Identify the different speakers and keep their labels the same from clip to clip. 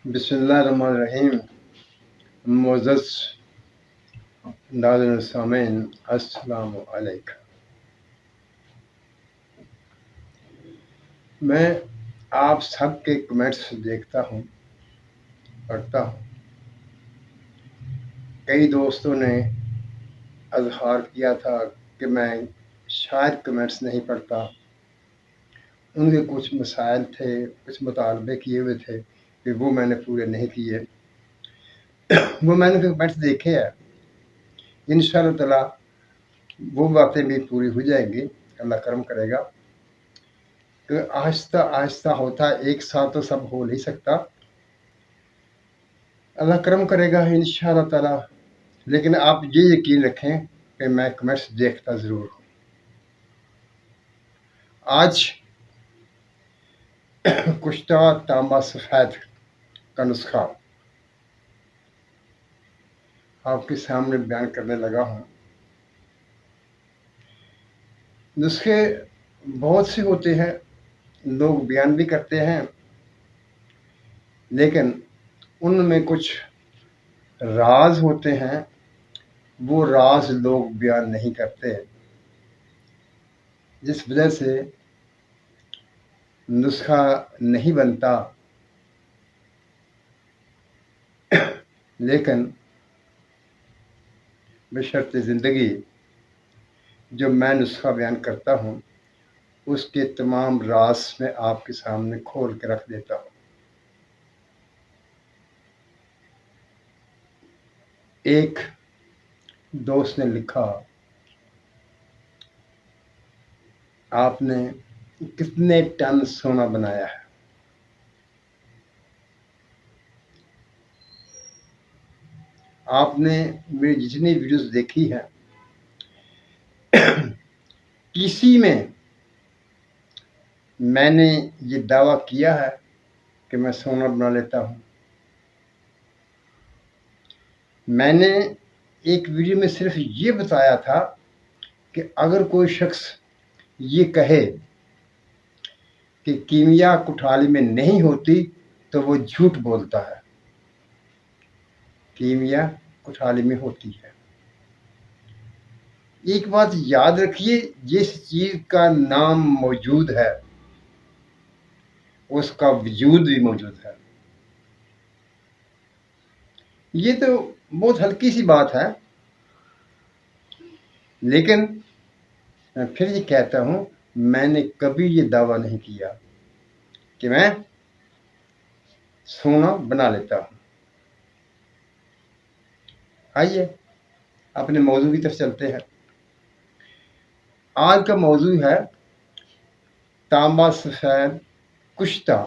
Speaker 1: بسم اللہ الرحمن الرحیم۔ معزز ناظرین سامعین، السلام علیکم۔ میں آپ سب کے کمنٹس دیکھتا ہوں، پڑھتا ہوں۔ کئی دوستوں نے اظہار کیا تھا کہ میں شاید کمنٹس نہیں پڑھتا، ان کے کچھ مسائل تھے، کچھ مطالبے کیے ہوئے تھے کہ وہ میں نے پورے نہیں کیے۔ وہ میں نے کمنٹس دیکھے ہیں، انشاءاللہ تعالیٰ وہ باتیں بھی پوری ہو جائیں گی، اللہ کرم کرے گا۔ کہ آہستہ آہستہ ہوتا ہے، ایک ساتھ تو سب ہو نہیں سکتا، اللہ کرم کرے گا انشاءاللہ تعالیٰ۔ لیکن آپ یہ یقین رکھیں کہ میں کمنٹس دیکھتا ضرور ہوں۔ آج کشتہ تانبا سفید کا نسخہ آپ کے سامنے بیان کرنے لگا ہوں۔ نسخے بہت سے ہوتے ہیں، لوگ بیان بھی کرتے ہیں، لیکن ان میں کچھ راز ہوتے ہیں، وہ راز لوگ بیان نہیں کرتے، جس وجہ سے نسخہ نہیں بنتا۔ لیکن بشرط زندگی جو میں نسخہ بیان کرتا ہوں، اس کے تمام راز میں آپ کے سامنے کھول کے رکھ دیتا ہوں۔ ایک دوست نے لکھا، آپ نے کتنے ٹن سونا بنایا ہے؟ آپ نے میری جتنی ویڈیوز دیکھی ہیں، کسی میں نے یہ دعویٰ کیا ہے کہ میں سونا بنا لیتا ہوں؟ میں نے ایک ویڈیو میں صرف یہ بتایا تھا کہ اگر کوئی شخص یہ کہے کہ کیمیا کٹھالی میں نہیں ہوتی تو وہ جھوٹ بولتا ہے۔ کیمیا کٹھالی میں ہوتی ہے۔ ایک بات یاد رکھیے، جس چیز کا نام موجود ہے اس کا وجود بھی موجود ہے۔ یہ تو بہت ہلکی سی بات ہے، لیکن میں پھر یہ کہتا ہوں، میں نے کبھی یہ دعویٰ نہیں کیا کہ میں سونا بنا لیتا ہوں۔ آئیے اپنے موضوع کی طرف چلتے ہیں۔ آج کا موضوع ہے تانبا سفید کشتہ۔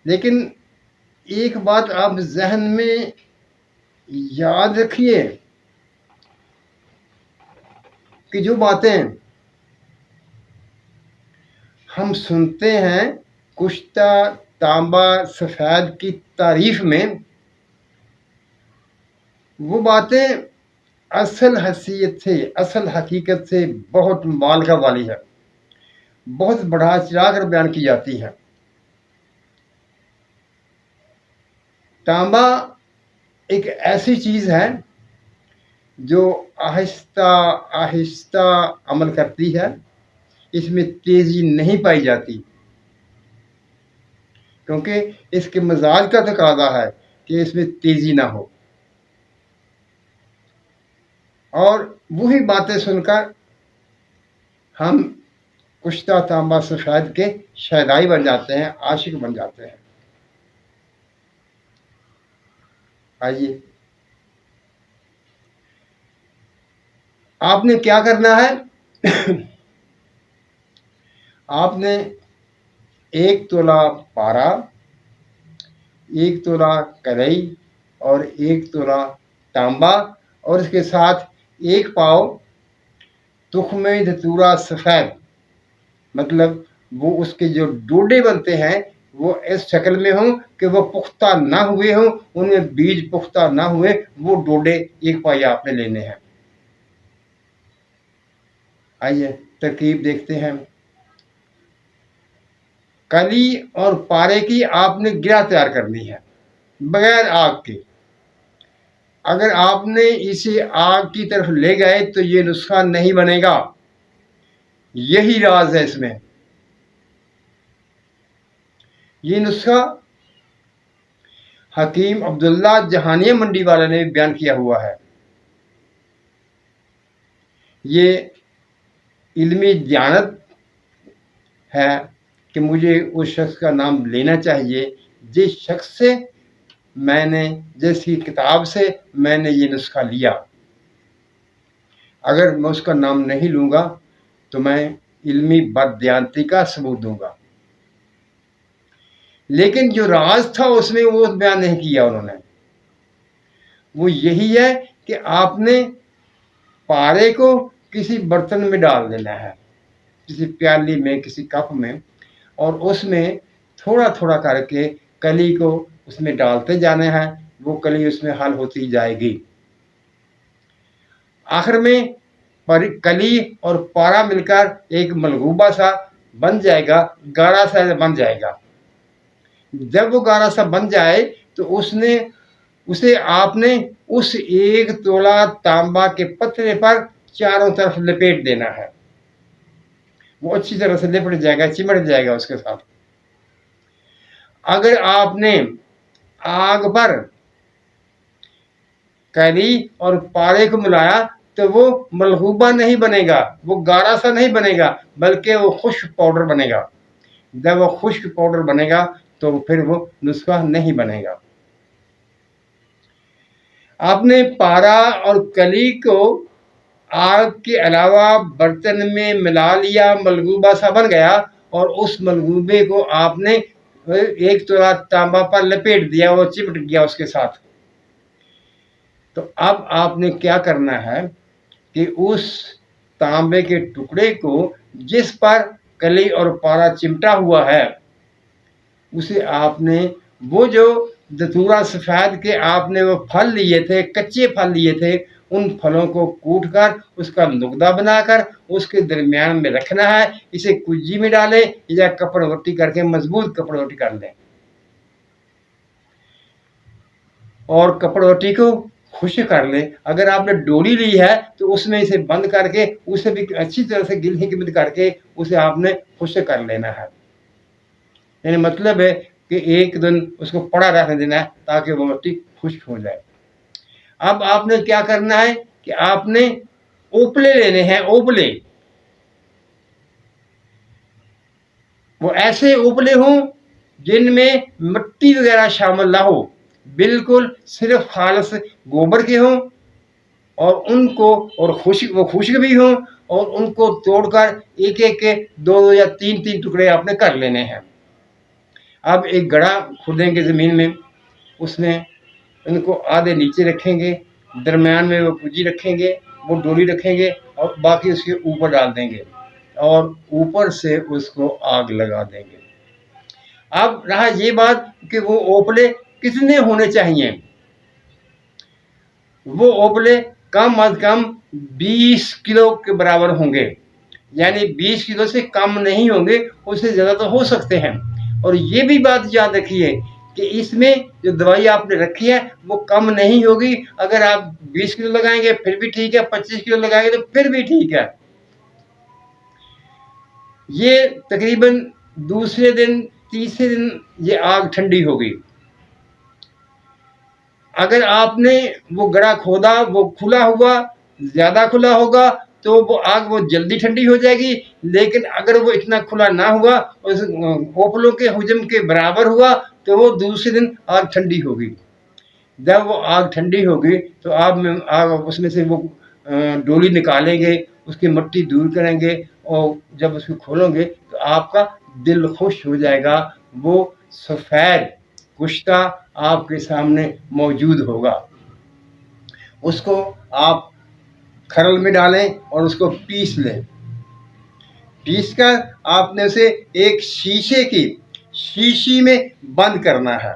Speaker 1: لیکن ایک بات آپ ذہن میں یاد رکھیے کہ جو باتیں ہم سنتے ہیں کشتہ تانبا سفید کی تعریف میں، وہ باتیں اصل حیثیت سے، اصل حقیقت سے بہت مبالغہ والی ہے، بہت بڑھا چڑھا کر بیان کی جاتی ہے۔ تانبا ایک ایسی چیز ہے جو آہستہ آہستہ عمل کرتی ہے، اس میں تیزی نہیں پائی جاتی، کیونکہ اس کے مزاج کا تقاضا ہے کہ اس میں تیزی نہ ہو۔ اور وہی باتیں سن کر ہم کشتہ تانبا سفید کے شیدائی بن جاتے ہیں، عاشق بن جاتے ہیں۔ آئیے آپ نے کیا کرنا ہے؟ آپ نے 1 تولہ پارا، 1 تولہ کلئی اور 1 تولہ تانبا، اور اس کے ساتھ 1 پاؤ تخم دھتورا سفید، مطلب وہ اس کے جو ڈوڈے بنتے ہیں وہ اس شکل میں ہوں کہ وہ پختہ نہ ہوئے ہوں، ان میں بیج پختہ نہ ہوئے، وہ ڈوڈے 1 پائی آپ نے لینے ہیں۔ آئیے ترکیب دیکھتے ہیں۔ کلی اور پارے کی آپ نے گرہ تیار کرنی ہے بغیر آگ کے. اگر آپ نے اسے آگ کی طرف لے گئے تو یہ نسخہ نہیں بنے گا. یہی راز ہے اس میں. یہ نسخہ حکیم عبداللہ جہانیہ منڈی والے نے بیان کیا ہوا ہے. یہ علمی دیانت ہے کہ مجھے اس شخص کا نام لینا چاہیے جس شخص سے میں نے جس کی کتاب سے میں نے یہ نسخہ لیا. اگر میں اس کا نام نہیں لوں گا تو میں علمی بددیانتی کا ثبوت دوں گا. لیکن جو راز تھا اس میں وہ بیان نہیں کیا انہوں نے. وہ یہی ہے کہ آپ نے پارے کو کسی برتن میں ڈال دینا ہے، کسی پیالی میں، کسی کپ میں، اور اس میں تھوڑا تھوڑا کر کے کلی کو اس میں ڈالتے جانا ہے. وہ کلی اس میں حل ہوتی جائے گی. آخر میں کلی اور پارا مل کر ایک ملغوبہ سا بن جائے گا، گاڑھا سا بن جائے گا. جب وہ گاڑھا سا بن جائے تو اسے آپ نے اس 1 تولہ تانبا کے پترے پر چاروں طرف لپیٹ دینا ہے. وہ اچھی طرح سے لپٹ جائے گا، چمٹ جائے گا اس کے ساتھ. اگر آپ نے آگ پر کلی اور پارے کو ملایا تو وہ ملغوبہ نہیں بنے گا، وہ گاڑھا سا نہیں بنے گا، بلکہ وہ خشک پاؤڈر بنے گا. جب وہ خشک پاؤڈر بنے گا تو پھر وہ نسخہ نہیں بنے گا. آپ نے پارا اور کلی کو آگ کے علاوہ برتن میں ملا لیا، ملغوبہ سا بن گیا، اور اس ملغوبے کو آپ نے 1 تولہ تانبا پر لپیٹ دیا، وہ چپٹ گیا اس کے ساتھ. تو اب آپ نے کیا کرنا ہے کہ اس تانبے کے ٹکڑے کو جس پر کلی اور پارا چمٹا ہوا ہے اسے آپ نے وہ جو دتورا سفید کے آپ نے وہ پھل لیے تھے، کچے پھل لیے تھے، ان پھلوں کو کوٹ کر اس کا نقدہ بنا کر اس کے درمیان میں رکھنا ہے. اسے کجی میں ڈالیں یا کپڑ وٹی کر کے مضبوط کپڑ وٹی کر لیں، اور کپڑ وٹی کو خشک کر لیں. اگر آپ نے ڈوری لی ہے تو اس میں اسے بند کر کے اسے بھی اچھی طرح سے گل حکمت کر کے اسے آپ نے خشک کر لینا ہے. یعنی مطلب ہے کہ 1 دن اس کو پڑا رہنے دینا ہے تاکہ وہ مٹی خشک ہو جائے. اب آپ نے کیا کرنا ہے کہ آپ نے اوپلے لینے ہیں. اوپلے وہ ایسے اوپلے ہوں جن میں مٹی وغیرہ شامل نہ ہو، بالکل صرف خالص گوبر کے ہوں، اور ان کو وہ خشک بھی ہوں، اور ان کو توڑ کر ایک کے 2 یا 3 ٹکڑے آپ نے کر لینے ہیں. اب ایک گڑھا کھودیں گے زمین میں، اس میں ان کو آدھے نیچے رکھیں گے، درمیان میں وہ پوجی رکھیں گے، وہ ڈوری رکھیں گے، اور باقی اس کے اوپر ڈال دیں گے اور اوپر سے اس کو آگ لگا دیں گے. اب رہا یہ بات کہ وہ اوپلے کتنے ہونے چاہیے. وہ اوپلے کم از کم 20 کلو کے برابر ہوں گے، یعنی 20 کلو سے کم نہیں ہوں گے، اس سے زیادہ تو ہو سکتے ہیں. اور یہ بھی بات یاد رکھیے کہ اس میں جو دوائی آپ نے رکھی ہے وہ کم نہیں ہوگی. اگر آپ 20 کلو لگائیں گے پھر بھی ٹھیک ہے، 25 کلو لگائیں گے تو پھر بھی ٹھیک ہے. یہ تقریباً دوسرے دن تیسرے دن یہ آگ ٹھنڈی ہوگی. اگر آپ نے وہ گڑھا کھودا، وہ کھلا ہوا زیادہ کھلا ہوگا تو وہ آگ وہ جلدی ٹھنڈی ہو جائے گی. لیکن اگر وہ اتنا کھلا نہ ہوا، اس اوپلوں کے حجم کے برابر ہوا، تو وہ دوسرے دن آگ ٹھنڈی ہوگی. جب وہ آگ ٹھنڈی ہوگی تو آپ اس میں سے وہ ڈولی نکالیں گے، اس کی مٹی دور کریں گے، اور جب اس کو کھولیں گے تو آپ کا دل خوش ہو جائے گا. وہ سفید کشتہ آپ کے سامنے موجود ہوگا. اس کو آپ کھرل میں ڈالیں اور اس کو پیس لیں. پیس کر آپ نے اسے ایک شیشی میں بند کرنا ہے.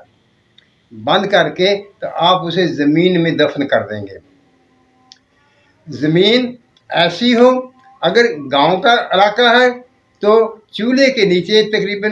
Speaker 1: بند کر کے تو آپ اسے زمین میں دفن کر دیں گے. زمین ایسی ہو، اگر گاؤں کا علاقہ ہے تو چولہے کے نیچے تقریباً